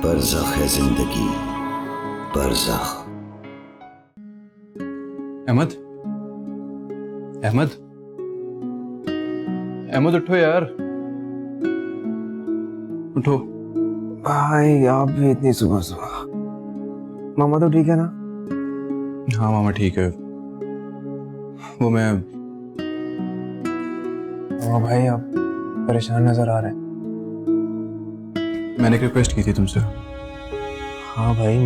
बरज़ख है जिंदगी, बरज़ख। अहमद, अहमद, अहमद उठो यार, उठो। भाई आप भी इतनी सुबह सुबह। मामा तो ठीक है ना? हाँ मामा ठीक है। वो मैं मामा भाई आप परेशान नजर आ रहे हैं। मैंने एक रिक्वेस्ट की थी तुमसे। हाँ भाई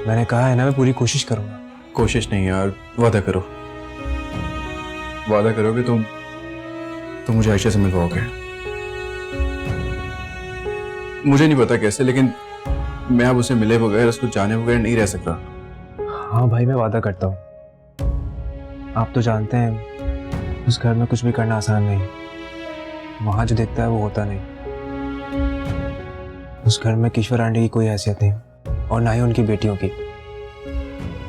मैंने कहा है ना मैं पूरी कोशिश करूंगा। कोशिश नहीं यार, वादा करो, वादा करो कि तुम मुझे आयशा से मिलवाओगे। मुझे नहीं पता कैसे, लेकिन मैं अब उसे मिले बगैर, उसको जाने बगैर नहीं रह सकता। हाँ भाई मैं वादा करता हूँ। आप तो जानते हैं उस घर में कुछ भी करना आसान नहीं। वहां जो दिखता है वो होता नहीं। उस घर में किश्वर आंटी की कोई हैसियत नहीं और ना ही उनकी बेटियों की।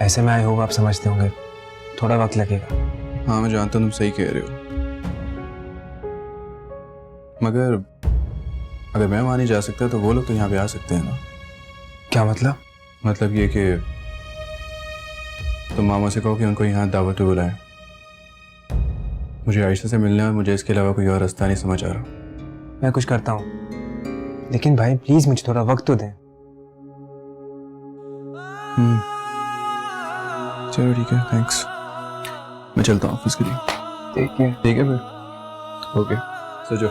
ऐसे में आई होप आप समझते होंगे, थोड़ा वक्त लगेगा। हाँ मैं जानता हूँ तुम सही कह रहे हो, मगर अगर मैं वहां नहीं जा सकता तो वो लोग तो यहाँ पे आ सकते हैं ना। क्या मतलब? मतलब ये कि तुम मामा से कहो कि उनको यहाँ दावत पे बुलाएं। मुझे आयशा से मिलना है, मुझे इसके अलावा कोई और रास्ता नहीं समझ आ रहा। मैं कुछ करता हूँ, लेकिन भाई प्लीज मुझे थोड़ा वक्त तो दें। चलो ठीक है, थैंक्स। मैं चलता हूँ ऑफिस के लिए। ठीक है फिर ओके, सो जाओ।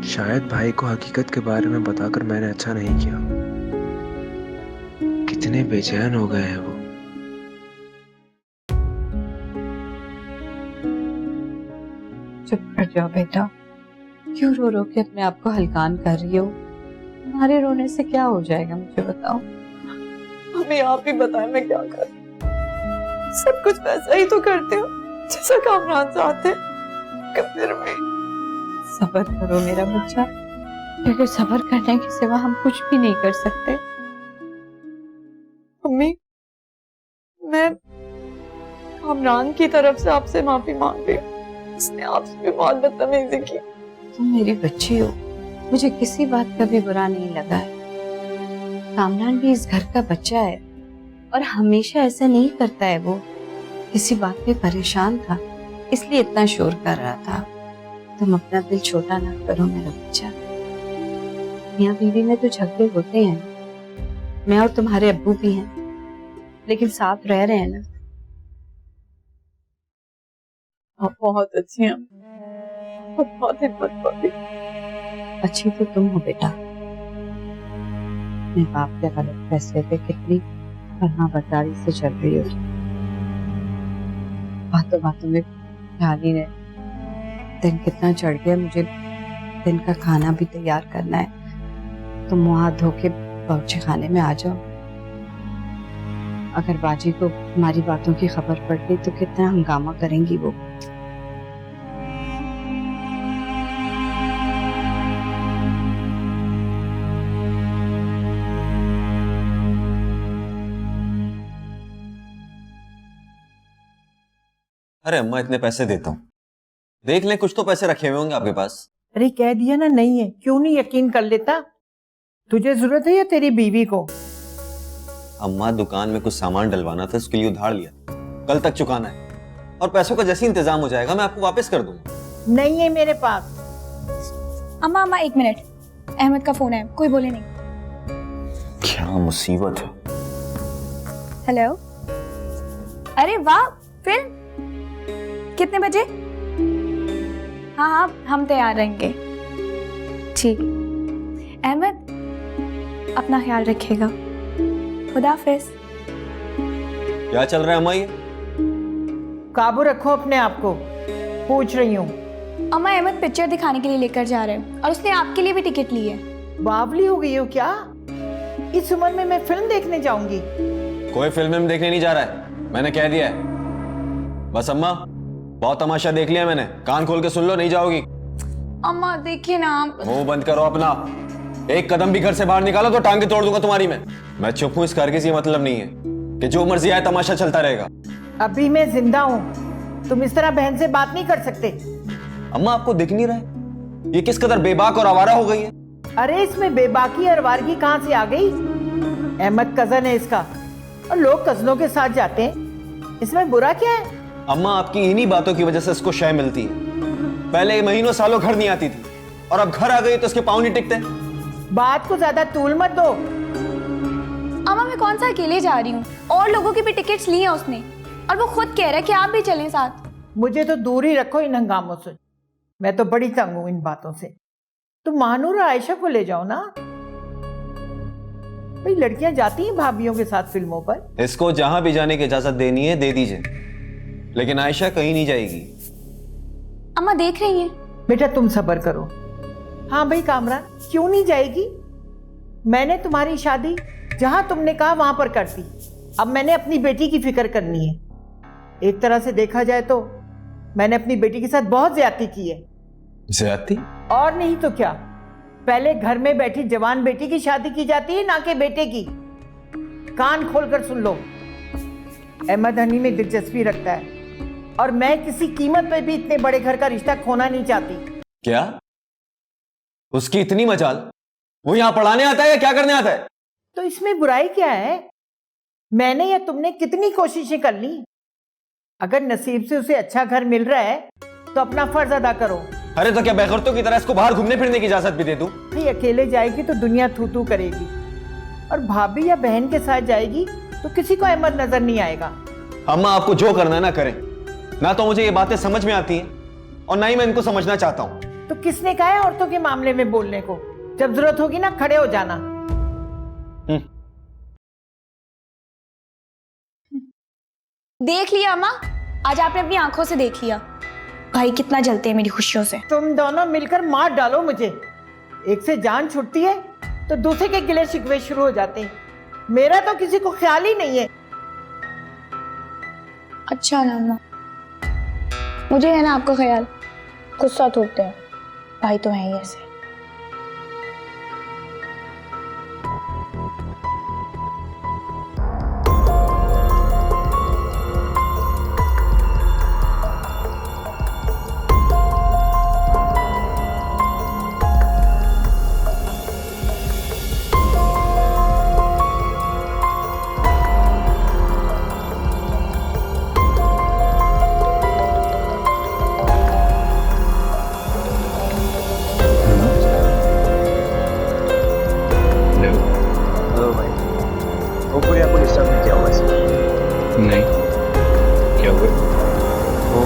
शायद भाई को हकीकत के बारे में बताकर मैंने अच्छा नहीं किया। कितने बेचैन हो गए हैं वो। चुप कर जाओ बेटा, क्यों रो रो के अपने आप को हलकान कर रही हो? तुम्हारे रोने से क्या हो जाएगा मुझे बताओ। हमें आप ही बताएं मैं क्या करूं। सब कुछ वैसा ही तो करते हो जैसा कामरान चाहते हैं, फिर भी सब्र करो मेरा बच्चा, क्योंकि सब्र करने के सिवा हम कुछ भी नहीं कर सकते। मम्मी मैं कामरान की तरफ से आपसे माफी मांग रही हूँ। उसने आपसे भी बहुत बदतमीजी की। तुम मेरी बच्ची हो, मुझे किसी बात का भी बुरा नहीं लगा है। कामरान भी इस घर का बच्चा है और हमेशा ऐसा नहीं करता है। वो किसी बात पे परेशान था इसलिए इतना शोर कर रहा था। तुम अपना दिल छोटा ना करो मेरा बच्चा। मियां बीवी में तो झगड़े होते हैं, मैं और तुम्हारे अब्बू भी हैं, लेकिन साथ रह रहे हैं ना। आप बहुत अच्छी हैं, बहुत हिम्मत वाली। अच्छी तो तुम हो बेटा। अपने बाप के गलत फैसले पे कितनी फर्माबरदारी से चल रही हो। बातों बातों में ख्याल ही रहे। दिन कितना चढ़ गया, मुझे दिन का खाना भी तैयार करना है। तुम मुंह हाथ धो के बावर्ची खाने में आ जाओ। अगर बाजी को हमारी बातों की खबर पड़ गई तो कितना हंगामा करेंगी वो। अरे अम्मा इतने पैसे देता हूँ, देख लें कुछ तो पैसे रखे हुए होंगे आपके पास। अरे कह दिया ना नहीं है, क्यों नहीं यकीन कर लेता? तुझे जरूरत है या तेरी बीवी को? अम्मा दुकान में कुछ सामान डलवाना था, उसके लिए उधार लिया, कल तक चुकाना है और पैसों का जैसे इंतजाम हो जाएगा मैं आपको वापस कर दूंगा। नहीं है मेरे पास। अम्मा अम्मा एक मिनट, अहमद का फोन है, कोई बोले नहीं। क्या मुसीबत है। हेलो, अरे वाह फिल्म कितने बजे? हाँ हाँ हम तैयार रहेंगे। ठीक, अहमद अपना ख्याल रखिएगा। खुदा हाफिज। क्या चल रहा है अम्मा? ये काबू रखो अपने आप को, पूछ रही हूँ। अम्मा अहमद पिक्चर दिखाने के लिए लेकर जा रहे हैं और उसने आपके लिए भी टिकट ली है। बावली हो गई हो क्या? इस उम्र में मैं फिल्म देखने जाऊंगी? कोई फिल्म में देखने नहीं जा रहा है, मैंने कह दिया है। बस अम्मा बहुत तमाशा देख लिया मैंने, कान खोल के सुन लो, नहीं जाओगी। अम्मा देखिए ना आप। मुंह बंद करो अपना, एक कदम भी घर से बाहर निकालो तो टांगे तोड़ दूंगा तुम्हारी मैं चुप हूं, इस घर के से मतलब नहीं है कि जो मर्जी आए तमाशा चलता रहेगा। अभी मैं जिंदा हूँ, तुम इस तरह बहन से बात नहीं कर सकते। अम्मा आपको दिख नहीं रहा है ये किस कदर बेबाक और आवारा हो गई है? अरे इसमें बेबाकी और वारगी कहाँ से आ गई? अहमद कजन है इसका, और लोग कजनों के साथ जाते हैं, इसमें बुरा क्या है? अम्मा आपकी इन्हीं बातों की वजह से इसको शय मिलती है। पहले महीनों सालों घर नहीं आती थी और अब घर आ गई तो इसके पाँव नहीं टिकते। बात को ज्यादा तूल मत दो। अम्मा मैं कौन सा अकेले जा रही हूँ, और लोगों की भी टिकट्स ली हैं उसने, और वो खुद कह रहा है कि आप भी चलें साथ। मुझे तो दूर ही रखो इन हंगामों से, मैं तो बड़ी तंग हूं इन बातों से। तुम महानूर और आयशा को ले जाओ ना, भाई लड़कियां जाती हैं भाभियों के साथ फिल्मों पर। इसको जहां भी जाने की इजाजत देनी है दे दीजिए, लेकिन आयशा कहीं नहीं जाएगी। अम्मा देख रही हैं। बेटा तुम सब्र करो। हाँ भाई कामरान, क्यों नहीं जाएगी? मैंने तुम्हारी शादी जहां तुमने कहा वहां पर कर दी, अब मैंने अपनी बेटी की फिक्र करनी है। एक तरह से देखा जाए तो मैंने अपनी बेटी के साथ बहुत ज्यादती की है। ज्यादती? और नहीं तो क्या, पहले घर में बैठी जवान बेटी की शादी की जाती है, ना कि बेटे की। कान खोलकर सुन लो, अहमद हनी में दिलचस्पी रखता है और मैं किसी कीमत पर भी इतने बड़े घर का रिश्ता खोना नहीं चाहती। क्या उसकी इतनी मजाल? वो यहां पढ़ाने आता है या क्या करने आता है? तो इसमें बुराई क्या है? मैंने या तुमने कितनी कोशिशें कर ली, अगर नसीब से उसे अच्छा घर मिल रहा है तो अपना फर्ज अदा करो। अरे तो क्या बेगरतों की तरह इसको बाहर घूमने फिरने की इजाजत भी दे दूं? भाई अकेले जाएगी तो दुनिया थू थू करेगी, और भाभी या बहन के साथ जाएगी तो किसी को अहमद नजर नहीं आएगा। अम्मा आपको जो करना है ना करें, ना तो मुझे ये बातें समझ में आती हैं और ना ही मैं इनको समझना चाहता हूं। तो किसने कहा है औरतों के मामले में बोलने को? जब जरूरत होगी ना खड़े हो जाना। देख लिया अम्मा, आज आपने अपनी आंखों से देख लिया भाई कितना जलते हैं मेरी खुशियों से। तुम दोनों मिलकर मार डालो मुझे। एक से जान छुटती है तो दूसरे के गिले शिकवे शुरू हो जाते हैं। मेरा तो किसी को ख्याल ही नहीं है। अच्छा ना अम्मा, मुझे है ना आपका ख्याल, गुस्सा थोपते हैं, भाई तो है ही ऐसे। नहीं, क्या हुआ? वो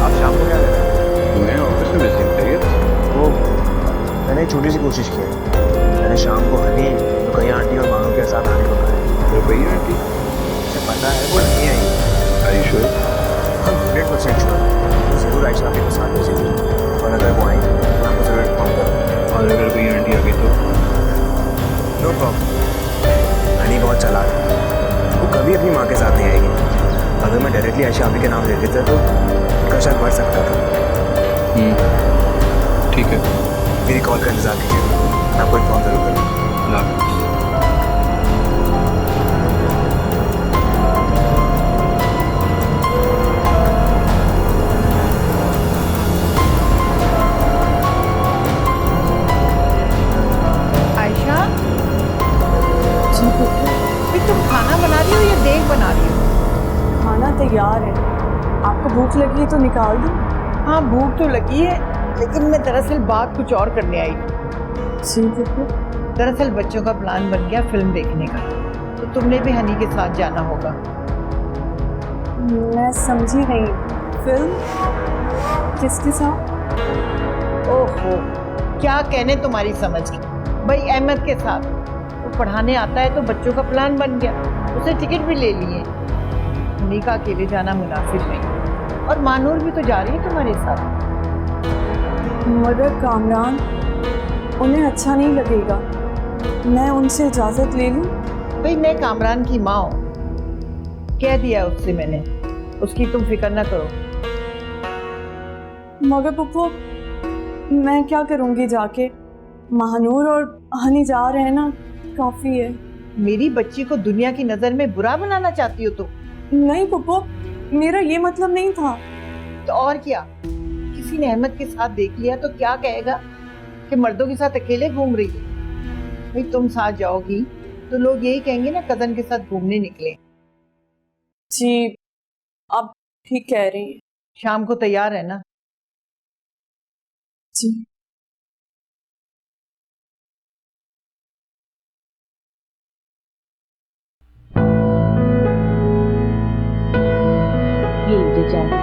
आप शाम को क्या कर रहे हैं? मैं ऑफिस में बिजी हूँ। वो मैंने एक छोटी सी कोशिश की है। मैंने शाम को हनी तो कहीं आंटी और मानू के साथ आने को कहा है। रुपये आंटी मुझे पता है वो नहीं आई। I sure? हम 100% श्योर तो ज़रूर आयशा आपके साथ भेजेगी, और अगर वो आएंगे तो आपको ज़रूर इन्फॉर्म करूँगा। और अगर कोई आंटी आ गई तो? नो प्रॉब्लम, हनी बहुत चालाक है, वो कभी अपनी माँ के साथ नहीं आएगी। अगर मैं डायरेक्टली आयशा आपी के नाम ले देता तो उनका शक बढ़ सकता था। ठीक है, मेरी कॉल का इंतजार कीजिए, मैं आपको इन्फॉर्म जरूर करूँगा। आयशा भाई तुम खाना बना रही हो या देग बना रही हो? खाना तैयार है, आपको भूख लगी है तो निकाल दूं? हाँ भूख तो लगी है, लेकिन मैं दरअसल बात कुछ और करने आई। दरअसल बच्चों का प्लान बन गया फिल्म देखने का, तो तुमने भी हनी के साथ जाना होगा। मैं समझी नहीं, फिल्म किसके साथ? ओहो, क्या कहने तुम्हारी समझ की। भाई अहमद के साथ, वो पढ़ाने आता है तो बच्चों का प्लान बन गया, उसे टिकट भी ले लिए। हनी का अकेले जाना मुनासिब नहीं, और मानूर भी तो जा रही है तुम्हारे साथ। मगर कामरान, उन्हें अच्छा नहीं लगेगा, मैं उनसे इजाजत ले लूं? भाई मैं कामरान की माँ हूँ, कह दिया उससे मैंने, उसकी तुम फिक्र ना करो। मगर पप्पू, मैं क्या करूंगी जाके? महानूर और हनी जा रहे हैं ना, काफी है। मेरी बच्ची को दुनिया की नजर में बुरा बनाना चाहती हो तो? नहीं पप्पू, मेरा ये मतलब नहीं था। तो और क्या, किसी ने अहमद के साथ देख लिया तो क्या कहेगा कि मर्दों के साथ अकेले घूम रही है। भाई तुम साथ जाओगी तो लोग यही कहेंगे ना, कजन के साथ घूमने निकले। जी आप ठीक कह रही हैं। शाम को तैयार है ना? जी। ये लीजिए चाय।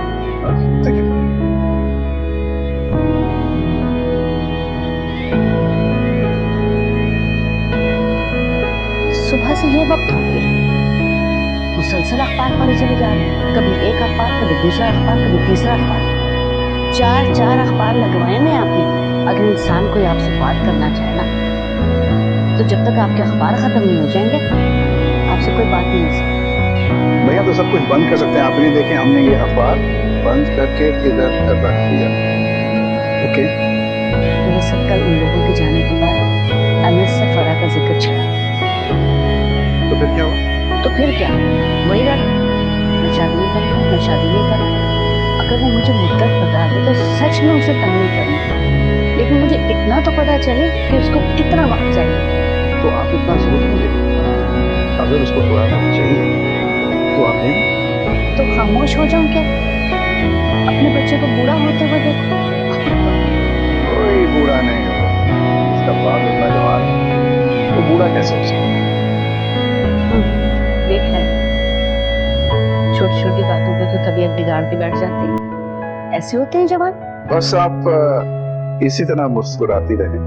सुबह से ये वक्त हो गया, मुसलसल अखबार पढ़े चले जा रहे हैं। कभी एक अखबार, कभी दूसरा अखबार, कभी तीसरा अखबार। चार अखबार लगवाए हैं आपने। अगर इंसान कोई आपसे बात करना चाहे ना, तो जब तक आपके अखबार खत्म नहीं हो जाएंगे, आपसे कोई बात नहीं हो सकती। भैया तो सब कुछ बंद कर सकते हैं, आपने देखे हमने ये अखबार बंद करके इधर रख दिया। ओके। दरअसल कल उन लोगों के जाने के बाद अनिस से फरा का जिक्र छड़ा। तो फिर क्या हुआ? तो फिर क्या, वही रहा, मैं शादी नहीं करना, मैं शादी नहीं करना। अगर वो मुझे मुद्दत बता दे तो सच में उसे तंग नहीं करूँगी, लेकिन मुझे इतना तो पता चले कि उसको कितना वक्त चाहिए। तो आप इतना जरूर क्यों देखो? अगर उसको थोड़ा वक्त चाहिए तो आप दें। तो खामोश हो जाऊं क्या? अपने बच्चे को बूढ़ा होते हुए देखो। कोई बूढ़ा नहीं हो, इसका बाप इतना जवान है, तो बूढ़ा कैसे हो सकता है? देख लें, छोटी छोटी बातों पे तो तबीयत बिगाड़ के बैठ जाती है। ऐसे होते हैं जवान। बस आप इसी तरह मुस्कुराती रहें,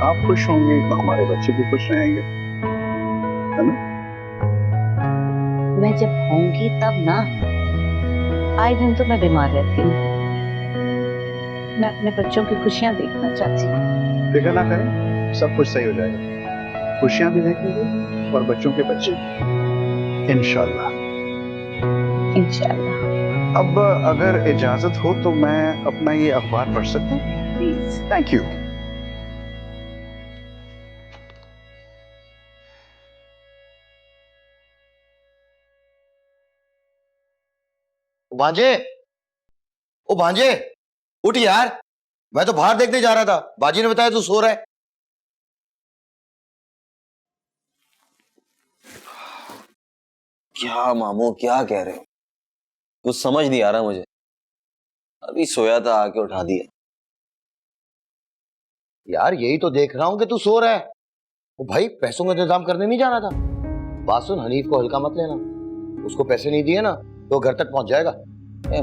आप खुश होंगे तो हमारे बच्चे भी खुश रहेंगे, है ना? मैं जब होंगी तब ना, आए दिन तो मैं बीमार रहती हूँ। मैं अपने बच्चों की खुशियां देखना चाहती हूँ। फिक्र ना करें, सब कुछ सही हो जाएगा। खुशियां भी देखेंगे और बच्चों के बच्चे भी, इंशाल्लाह। इंशाल्लाह। अब अगर इजाजत हो तो मैं अपना ये अखबार पढ़ सकता हूँ? प्लीज। Thank you. भांजे, ओ भांजे, उठ यार। मैं तो बाहर देखने जा रहा था, बाजी ने बताया तू सो रहा है। क्या मामू, क्या कह रहे हो? कुछ समझ नहीं आ रहा मुझे। अभी सोया था, आके उठा दिया। यार यही तो देख रहा हूं कि तू सो रहा है। ओ भाई, पैसों का इंतजाम करने नहीं जाना था? बात सुन, हनीफ को हल्का मत लेना। उसको पैसे नहीं दिए ना तो घर तक पहुंच जाएगा।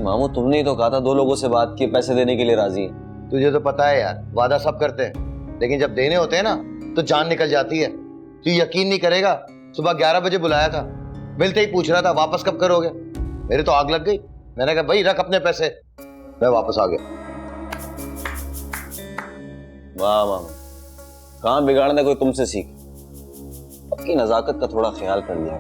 मामू तुमने ही तो कहा था 2 लोगों से बात की, पैसे देने के लिए राजी है। तुझे तो पता है यार, वादा सब करते हैं, लेकिन जब देने होते हैं ना तो जान निकल जाती है। तू यकीन नहीं करेगा, सुबह 11 बजे बुलाया था, मिलते ही पूछ रहा था वापस कब करोगे। मेरे तो आग लग गई। मैंने कहा भाई रख अपने पैसे, मैं वापस आ गया। वाह मामू, काम बिगाड़ने कोई तुमसे सीख। अपनी नजाकत का थोड़ा ख्याल कर लिया।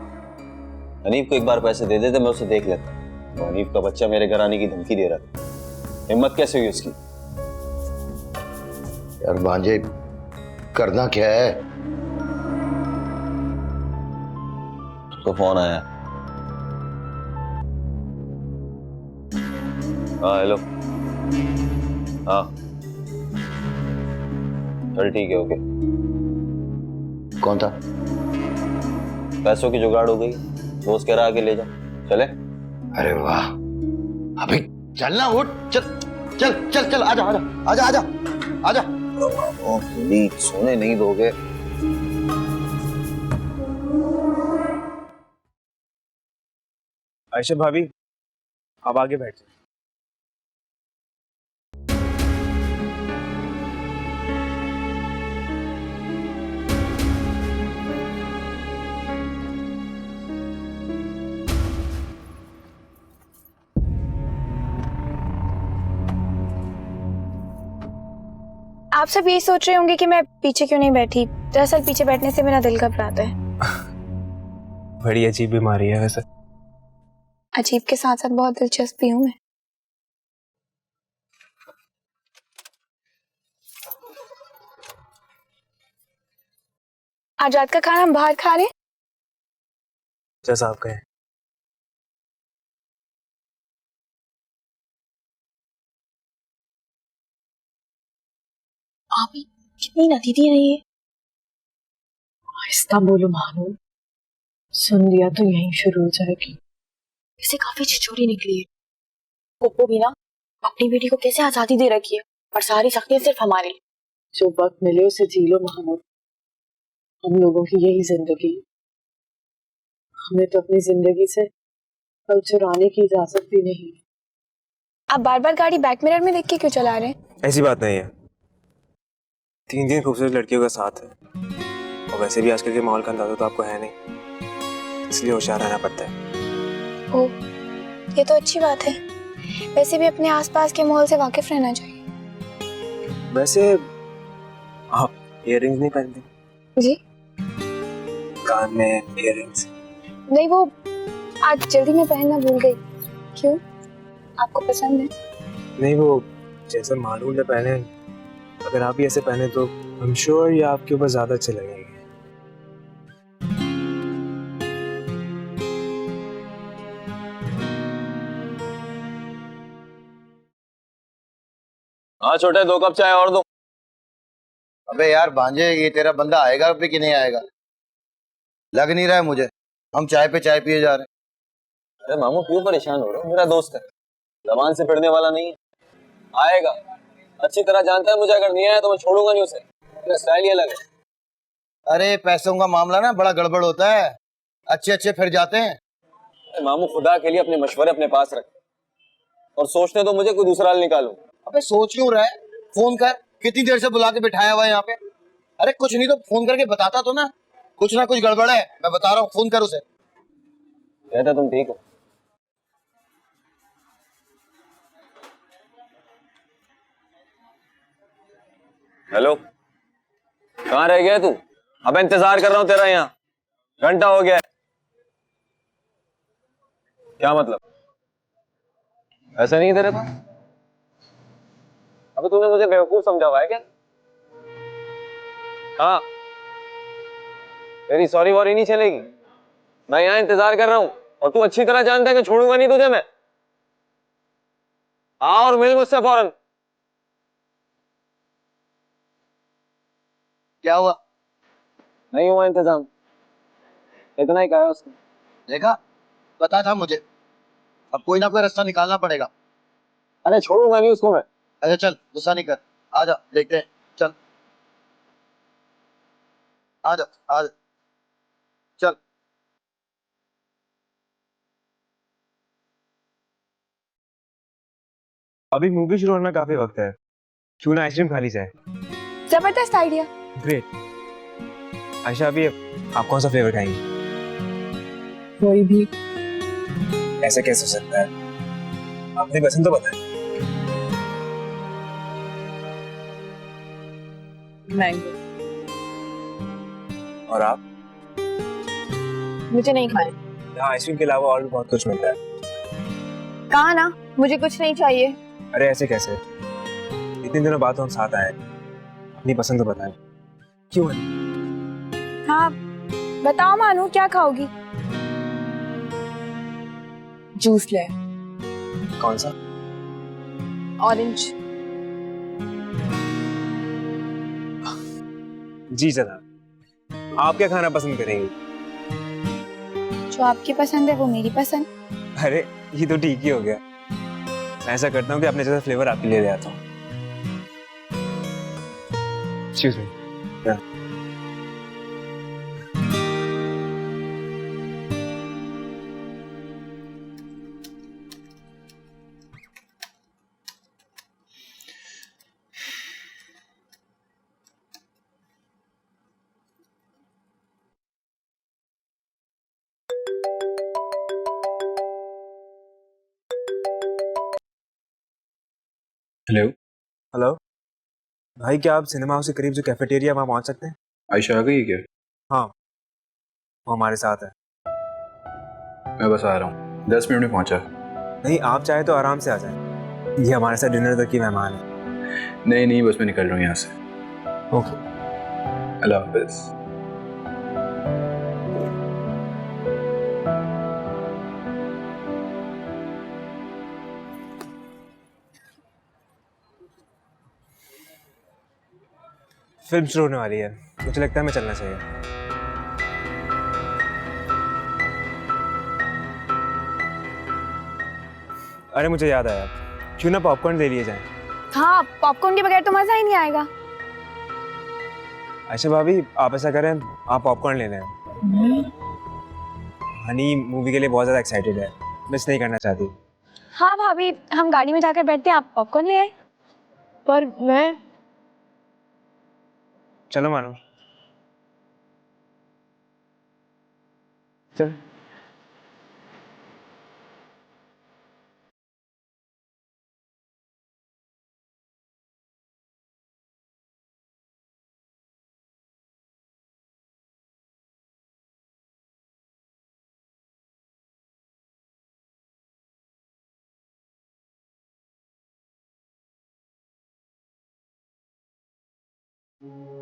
हनीफ को एक बार पैसे दे देते, मैं उसे देख लेता। तो हनीफ का बच्चा मेरे घर आने की धमकी दे रहा था, हिम्मत कैसे हुई उसकी? यार भांजे, करना क्या है? तो फोन आया। हाँ हेलो। हाँ चल ठीक है, ओके। कौन था? पैसों की जुगाड़ हो गई, दोस्त कह रहा आके ले जा। चले? अरे वाह, अभी चलना, उठ, चल चल चल चल, आजा आजा आजा आजा आजा। ओ प्लीज, सोने नहीं दोगे? आयशा भाभी, आप आगे बैठ जाइए। आप सब यही सोच रहे होंगे कि मैं पीछे क्यों नहीं बैठी। दरअसल पीछे बैठने से मेरा दिल घबराता है। बड़ी अजीब बीमारी है वैसे। अजीब के साथ साथ बहुत दिलचस्प भी हूँ मैं। आज रात का खाना हम बाहर खा रहे हैं। जैसा आप कहें। भाभी कितनी नतीदी है ये। आहिस्ता बोलो मानो, सुन लिया तो यहीं शुरू हो जाएगी। इसे काफी छिछोरी निकली है। पप्पू भी ना अपनी बेटी को कैसे आजादी दे रखी है, और सारी सख्तियां सिर्फ हमारे लिए। जो वक्त मिले उसे जी लो महानूर, हम लोगों की यही जिंदगी। हमें तो अपनी जिंदगी से पल चुराने की इजाजत भी नहीं। आप बार बार गाड़ी बैक मिरर में देख के क्यों चला रहे हैं? ऐसी बात नहीं है, 3 खूबसूरत लड़कियों का साथ है, और वैसे भी आजकल के माहौल का अंदाजा तो आपको है नहीं, इसलिए होशियार रहना पड़ता है। ओ, ये तो अच्छी बात है। वैसे भी अपने आसपास के माहौल से वाकिफ रहना चाहिए। वैसे आप इयररिंग्स नहीं पहनते? जी कान में इयररिंग्स? नहीं, वो आज जल्दी में पहनना भूल गई। क्यों, आपको पसंद है? नहीं, वो जैसे मालूम ने पहने, अगर आप भी ऐसे पहने तो आई एम श्योर ये आपके ऊपर ज्यादा अच्छे लगेंगे। हाँ छोटे, 2 कप चाय और दो। अबे यार भांजे, ये तेरा बंदा आएगा भी कि नहीं आएगा, लग नहीं रहा है मुझे। हम चाय पे चाय पिए जा रहे हैं। अरे मामू क्यों परेशान हो रहे हो, मेरा दोस्त है, जबान से फिरने वाला नहीं है। आएगा, अच्छी तरह जानता है मुझे, अगर नहीं आया तो मैं छोड़ूंगा नहीं उसे। मेरा स्टाइल ही अलग है। अरे पैसों का मामला ना बड़ा गड़बड़ होता है, अच्छे अच्छे फिर जाते हैं। अरे मामू खुदा के लिए अपने मशवरे अपने पास रख, और सोचने तो मुझे कोई दूसरा हल निकालूं। अबे सोच क्यों रहा है, फोन कर, कितनी देर से बुला के बिठाया हुआ है यहाँ पे। अरे कुछ नहीं तो फोन करके बताता तो ना कुछ गड़बड़ है, मैं बता रहा हूँ, फोन कर उसे। कहता तुम ठीक हो? हेलो, कहाँ रह गया तू? अब इंतजार कर रहा हूँ तेरा यहाँ, घंटा हो गया है। क्या मतलब? ऐसा नहीं है तेरे पास? अबे तूने मुझे बेवकूफ समझा हुआ है क्या? हाँ, तेरी सॉरी वॉरी नहीं चलेगी। मैं यहाँ इंतजार कर रहा हूँ, और तू अच्छी तरह जानता है कि छोड़ूंगा नहीं तुझे मैं। आ और मिल मुझसे फौरन। क्या हुआ? नहीं हुआ इंतजाम, इतना ही कहा है उसने। देखा, पता था मुझे, अब कोई ना कोई रास्ता निकालना पड़ेगा। अरे छोड़ूंगा नहीं उसको मैं। अच्छा चल, गुस्सा नहीं कर, आजा देखते हैं, चल आजा आजा, चल। अभी मूवी शुरू होने में काफी वक्त है, क्यों ना आइसक्रीम खा ली जाए? जबरदस्त आइडिया। ग्रेट। आयशा, अभी आप कौन सा फ्लेवर खाएंगी? कोई भी। ऐसे कैसे हो सकता है, अपनी पसंद तो बताएं। मैंगो। और आप? मुझे नहीं खाए। यहाँ आइसक्रीम के अलावा और भी बहुत कुछ मिलता है। कहा ना मुझे कुछ नहीं चाहिए। अरे ऐसे कैसे, इतने दिनों बाद तो हम साथ आए, अपनी पसंद तो बताएं। क्यों है? हाँ बताओ मानू, क्या खाओगी? जूस ले। कौन सा? ऑरेंज। जी जनाब, आप क्या खाना पसंद करेंगे? जो आपकी पसंद है वो मेरी पसंद। अरे ये तो ठीक ही हो गया, मैं ऐसा करता हूँ कि अपने जैसा फ्लेवर आपके लिए ले आता हूँ। Excuse me. Yeah. Hello. Hello भाई, क्या आप सिनेमा हाउस के करीब जो कैफेटेरिया वहाँ पहुँच सकते हैं? आयशा आ गई है क्या? हाँ, वो हमारे साथ है। मैं बस आ रहा हूँ, 10 मिनट में पहुँचा। नहीं, आप चाहे तो आराम से आ जाएं, ये हमारे साथ डिनर तक की मेहमान है। नहीं बस मैं निकल रहा हूँ यहाँ से। ओके, अल्लाह हाफिज़। फिल्म शुरू होने वाली है, मुझे लगता है मैं चलना चाहिए। अरे मुझे याद आया, क्यों ना पॉपकॉर्न ले लिए जाएं? हाँ, पॉपकॉर्न के बगैर तो मजा ही नहीं आएगा। आयशा भाभी, आप ऐसा करें, आप पॉपकॉर्न ले लें। हनी मूवी के लिए बहुत ज़्यादा एक्साइटेड है, मिस नहीं करना चाहती। हाँ भाभी, हम गाड़ी में जाकर बैठते हैं, आप पॉपकॉर्न ले आए। पर मैं चलो मानो, चल।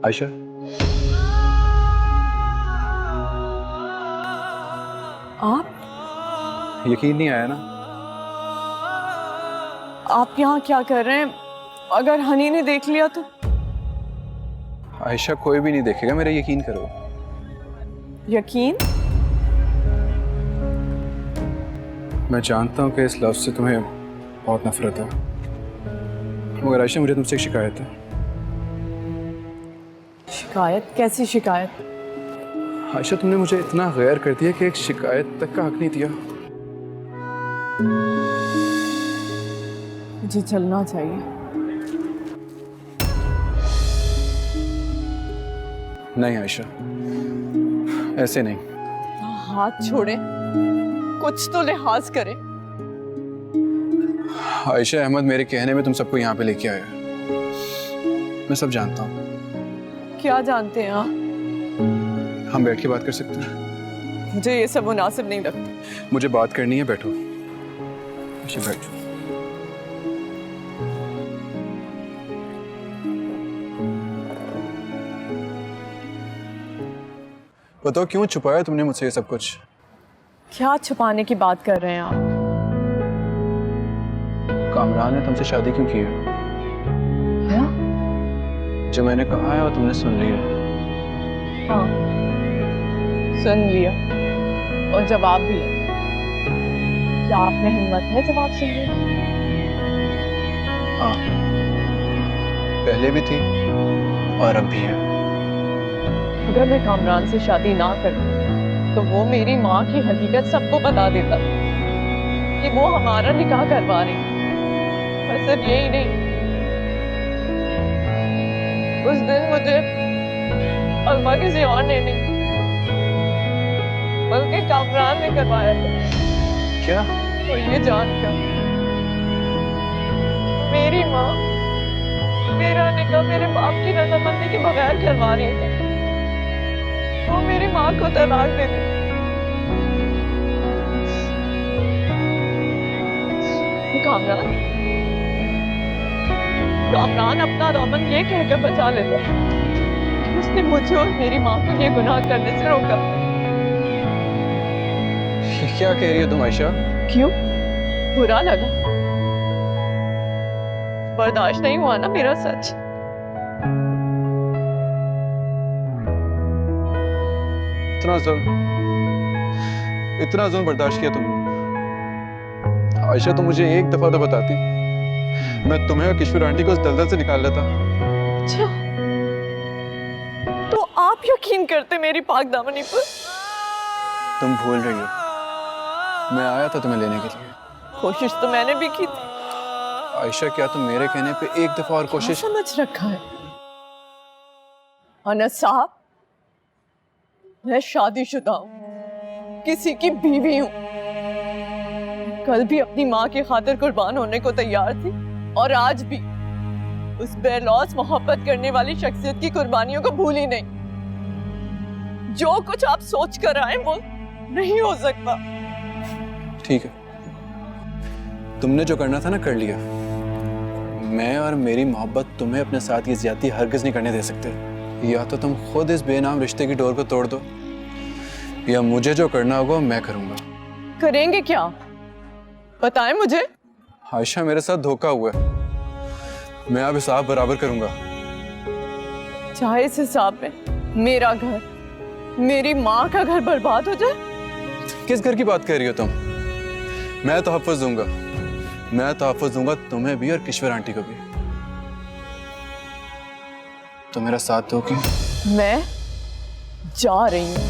आयशा, आप यकीन नहीं आया ना? आप यहाँ क्या कर रहे हैं? अगर हनी ने देख लिया तो? आयशा, कोई भी नहीं देखेगा, मेरा यकीन करो। यकीन? मैं जानता हूँ कि इस लफ्ज़ से तुम्हें बहुत नफरत है, मगर आयशा मुझे तुमसे एक शिकायत है। शिकायत? कैसी शिकायत? आयशा, तुमने मुझे इतना गैर कर दिया कि एक शिकायत तक का हक नहीं दिया। मुझे चलना चाहिए। नहीं आयशा, ऐसे नहीं। हाथ छोड़े, कुछ तो लिहाज करे। आयशा, अहमद मेरे कहने में तुम सबको यहाँ पे लेके आया। मैं सब जानता हूँ। क्या जानते हैं आप? हम बैठ के बात कर सकते हैं? मुझे ये सब मुनासिब नहीं लगता। मुझे बात करनी है, बैठो। आयशा बैठो। बताओ, क्यों छुपाया तुमने मुझसे ये सब कुछ? क्या छुपाने की बात कर रहे हैं आप? कामरान ने तुमसे शादी क्यों की है? क्या? जो मैंने कहा है वो तुमने सुन लिया। हाँ, सुन लिया, और जवाब भी है। क्या आप में हिम्मत है जवाब सुनने की? हाँ, पहले भी थी और अब भी है। अगर मैं कामरान से शादी ना करती तो वो मेरी माँ की हकीकत सबको बता देता कि वो हमारा निकाह करवा रही है। और सिर्फ यही नहीं, उस दिन मुझे अलमा किसी और ने नहीं बल्कि कामरान ने करवाया था। क्या? और ये जानकर मेरी माँ मेरा निकाह मेरे बाप की रजामंदी के बगैर करवा रही थी, वो मेरी माँ को तलाक दे दी। कामरान कामरान अपना दामन ये कहकर बचा लेता, उसने मुझे और मेरी माँ को ये गुनाह करने से रोका। क्या कह रही हो तुम आयशा? क्यों? बुरा लगा? बर्दाश्त नहीं हुआ ना मेरा सच? इतना जुल्म बर्दाश्त किया तुमने? आयशा, तुम मुझे एक दफा तो बताती, मैं तुम्हें और किशोर आंटी को उस दलदल से निकाल लेता। अच्छा, तो आप यकीन करते मेरी पाक दामनी पर? तुम भूल रही हो, मैं आया था तुम्हें लेने के लिए। कोशिश तो मैंने भी की थी। आयशा, क्या तुम मेरे कहने पे एक दफा और कोशिश? क्या समझ रखा है अनस साहब? मैं शादीशुदा हूँ, किसी की बीवी हूँ। कल भी अपनी माँ की खातिर कुर्बान होने को तैयार थी, और आज भी उस बेलौस मोहब्बत करने वाली शख्सियत की कुर्बानियों को भूली नहीं। जो कुछ आप सोच कर आए वो नहीं हो सकता। ठीक है, तुमने जो करना था ना कर लिया। मैं और मेरी मोहब्बत तुम्हें अपने साथ ये ज्यादती हरगिज नहीं करने दे सकते। या तो तुम खुद इस बेनाम रिश्ते की डोर को तोड़ दो, या मुझे जो करना होगा मैं करूंगा। करेंगे क्या? बताएं मुझे। आयशा, मेरे साथ धोखा हुआ है, मैं अब हिसाब बराबर करूंगा। चाहे इस हिसाब में मेरा घर, मेरी माँ का घर बर्बाद हो जाए। किस घर की बात कर रही हो तुम? मैं तहफ़्फ़ुज़ दूंगा, मैं तहफ़्फ़ुज़ दूंगा तुम्हें भी और किश्वर आंटी को भी। तो मेरा साथ दोगी? मैं जा रही हूँ।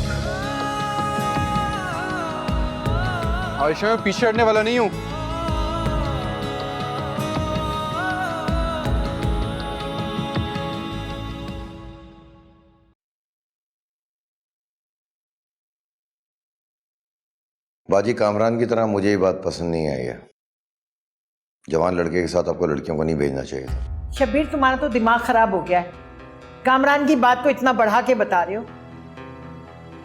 आयशा, मैं पीछे हटने वाला नहीं हूँ। बाजी, कामरान की तरह मुझे ये बात पसंद नहीं आई है। जवान लड़के के साथ आपको लड़कियों को नहीं भेजना चाहिए था। शब्बीर, तुम्हारा तो दिमाग खराब हो गया है। कामरान की बात को इतना बढ़ा के बता रहे हो।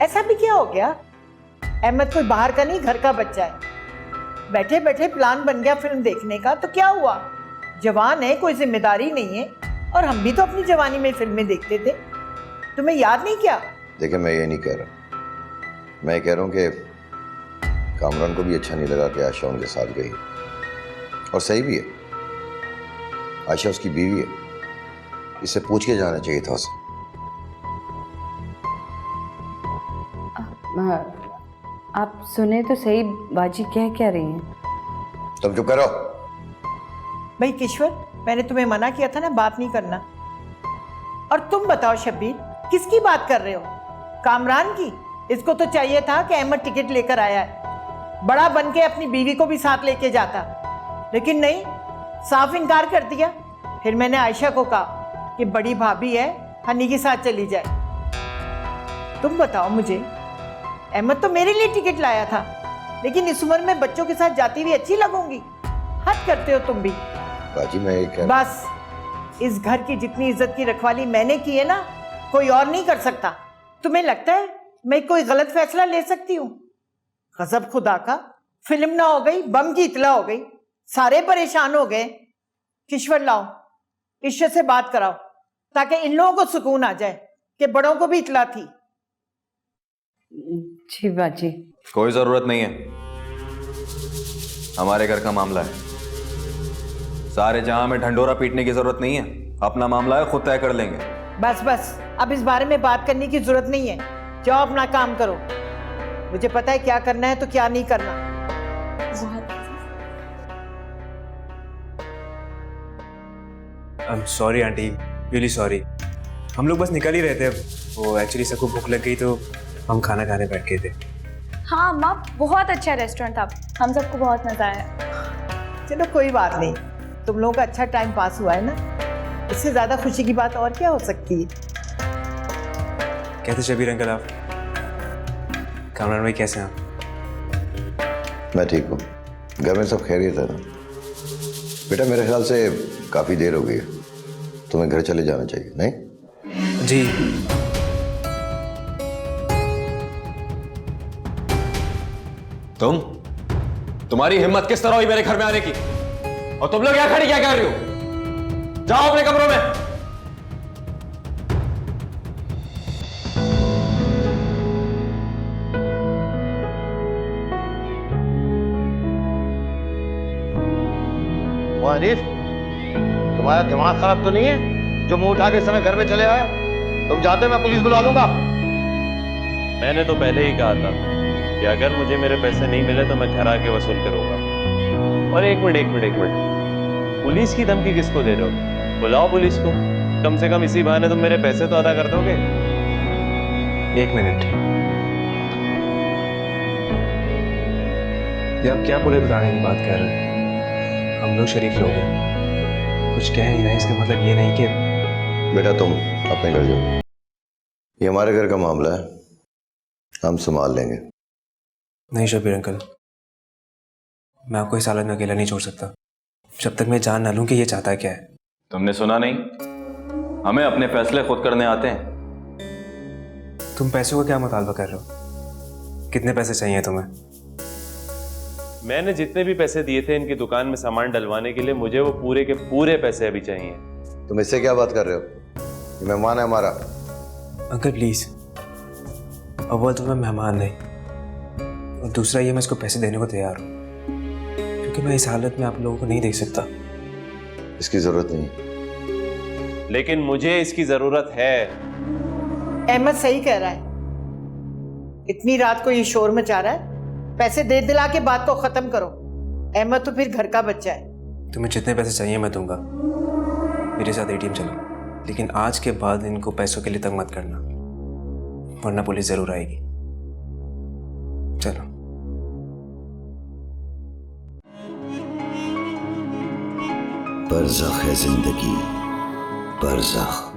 ऐसा भी क्या हो गया? अहमद कोई बाहर का नहीं, घर का बच्चा है। बैठे बैठे प्लान बन गया फिल्म देखने का, तो क्या हुआ? जवान है, कोई जिम्मेदारी नहीं है। और हम भी तो अपनी जवानी में फिल्में देखते थे, तुम्हें याद नहीं क्या? देखिए, मैं ये नहीं कह रहा, मैं कह रहा हूँ कि कामरान को भी अच्छा नहीं लगा कि आयशा उनके साथ गई। और सही भी है, आयशा उसकी बीवी है, इससे पूछ के जाना चाहिए था उसे। आप सुने तो सही, बाजी क्या रही हैं? तुम चुप करो। भाई किश्वर, मैंने तुम्हें मना किया था ना बात नहीं करना। और तुम बताओ शब्बीर, किसकी बात कर रहे हो? कामरान की? इसको तो चाहिए था कि अहमद टिकट लेकर आया है, बड़ा बन के अपनी बीवी को भी साथ लेके जाता, लेकिन नहीं, साफ इनकार कर दिया। फिर मैंने आयशा को कहा कि बड़ी भाभी है, हनी के साथ चली जाए। तुम बताओ मुझे, अहमद तो मेरे लिए टिकट लाया था, लेकिन इस उम्र में बच्चों के साथ जाती हुई अच्छी लगूंगी? हद करते हो तुम भी। बाजी, मैं ये कह बस, इस घर की जितनी इज्जत की रखवाली मैंने की है ना, कोई और नहीं कर सकता। तुम्हें लगता है मैं कोई गलत फैसला ले सकती हूँ? गजब खुदा का, फिल्म ना हो गई, बम की इतला हो गई, सारे परेशान हो गए। किश्वर लाओ, ईश्वर से बात कराओ, ताकि इन लोगों को सुकून आ जाए कि बड़ों को भी इतला थी। जी बाजी। कोई जरूरत नहीं है, हमारे घर का मामला है, सारे जहां में ढंडोरा पीटने की जरूरत नहीं है। अपना मामला है, खुद तय कर लेंगे। बस बस, अब इस बारे में बात करने की जरूरत नहीं है। जाओ अपना काम करो, मुझे पता है क्या करना है तो क्या नहीं करना। I am sorry aunty, really sorry. हम लोग बस निकल ही रहे थे, वो एक्चुअली सबको भूख लग गई तो हम खाना खाने बैठ गए थे। हाँ अम्मा, बहुत अच्छा रेस्टोरेंट था, हम सबको बहुत मजा आया। चलो कोई बात नहीं, तुम लोगों का अच्छा टाइम पास हुआ है ना, इससे ज्यादा खुशी की बात और क्या हो सकती है? कैसे शबीर अंकल आप? कामरान भाई कैसे हैं आप? मैं ठीक हूँ। घर में सब खैरियत है ना? बेटा, मेरे ख्याल से काफ़ी देर हो गई है, तुम्हें घर चले जाना चाहिए, नहीं? जी। तुम्हारी हिम्मत किस तरह हुई मेरे घर में आने की? और तुम लोग यहाँ खड़ी क्या कर रही हो? जाओ अपने कमरों में। हनीफ, तुम्हारा दिमाग खराब तो नहीं है जो मुंह उठा के इस समय घर में चले आए? तुम जानते मैं पुलिस बुला लूंगा। मैंने तो पहले ही कहा था कि अगर मुझे मेरे पैसे नहीं मिले तो मैं घर आके वसूल करूंगा। और एक मिनट, पुलिस की धमकी किसको दे रहे हो? बुलाओ पुलिस को, कम से कम इसी बहाने तुम मेरे पैसे तो अदा कर दोगे। एक मिनट, ये आप क्या पुलिस बुलाने की बात कर रहे हैं? हम लोग शरीफ लोग हैं, कुछ कह नहीं रहे, इसका मतलब ये नहीं कि। बेटा, तुम अपने घर जाओ, ये हमारे घर का मामला है, हम संभाल लेंगे। नहीं शबीर अंकल, मैं आपको इस हालत में अकेला नहीं छोड़ सकता जब तक मैं जान ना लूं कि ये चाहता क्या है। तुमने सुना नहीं? हमें अपने फैसले खुद करने आते हैं। तुम पैसों का क्या मुतालबा कर रहे हो? कितने पैसे चाहिए तुम्हें? मैंने जितने भी पैसे दिए थे इनकी दुकान में सामान डलवाने के लिए, मुझे वो पूरे के पूरे पैसे अभी चाहिए। तुम इससे क्या बात कर रहे हो? ये मेहमान है हमारा। अंकल प्लीज, अव्वल तो मैं मेहमान नहीं, और दूसरा ये मैं इसको पैसे देने को तैयार हूँ, क्योंकि मैं इस हालत में आप लोगों को नहीं देख सकता। इसकी जरूरत नहीं, लेकिन मुझे इसकी जरूरत है। अहमद सही कह रहा है, इतनी रात को ये शोर मचा रहा है। पैसे दे दिला के बात को खत्म करो। अहमद तो फिर घर का बच्चा है। तुम्हें जितने पैसे चाहिए मैं दूंगा, मेरे साथ एटीएम चलो, लेकिन आज के बाद इनको पैसों के लिए तंग मत करना, वरना पुलिस जरूर आएगी। चलो। बरज़ख है जिंदगी, बरज़ख।